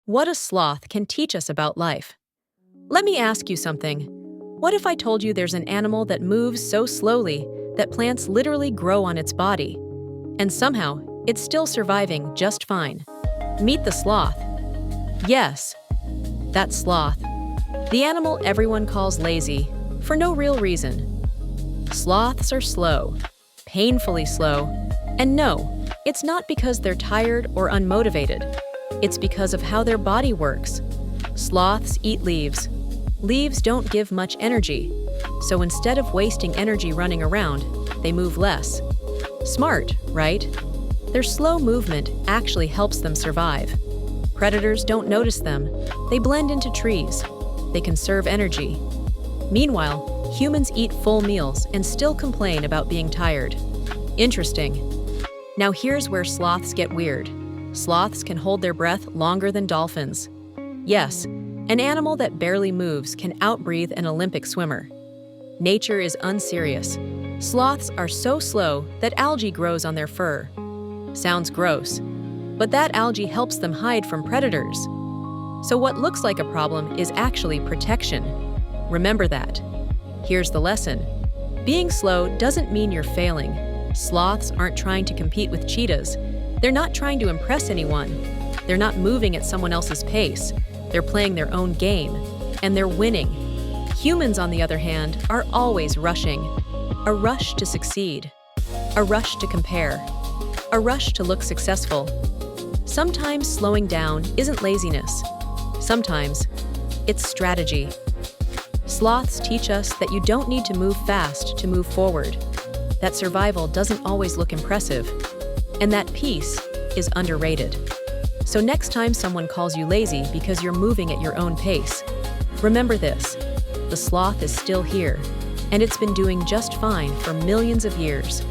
What a sloth can teach us about life. Let me ask you something. What if I told you there's an animal that moves so slowly that plants literally grow on its body? And somehow, it's still surviving just fine. Meet the sloth. Yes, that's sloth. The animal everyone calls lazy, for no real reason. Sloths are slow, painfully slow, and no, it's not because they're tired or unmotivated. It's because of how their body works. Sloths eat leaves. Leaves don't give much energy, so instead of wasting energy running around, they move less. Smart, right? Their slow movement actually helps them survive. Predators don't notice them. They blend into trees. They conserve energy. Meanwhile, humans eat full meals and still complain about being tired. Interesting. Now here's where sloths get weird. Sloths can hold their breath longer than dolphins. Yes, an animal that barely moves can outbreathe an Olympic swimmer. Nature is unserious. Sloths are so slow that algae grows on their fur. Sounds gross, but that algae helps them hide from predators. So what looks like a problem is actually protection. Remember that. Here's the lesson. Being slow doesn't mean you're failing. Sloths aren't trying to compete with cheetahs. They're not trying to impress anyone. They're not moving at someone else's pace. They're playing their own game, and they're winning. Humans, on the other hand, are always rushing. A rush to succeed. A rush to compare. A rush to look successful. Sometimes slowing down isn't laziness. Sometimes it's strategy. Sloths teach us that you don't need to move fast to move forward, that survival doesn't always look impressive, and that peace is underrated. So next time someone calls you lazy because you're moving at your own pace, remember this: the sloth is still here, and it's been doing just fine for millions of years.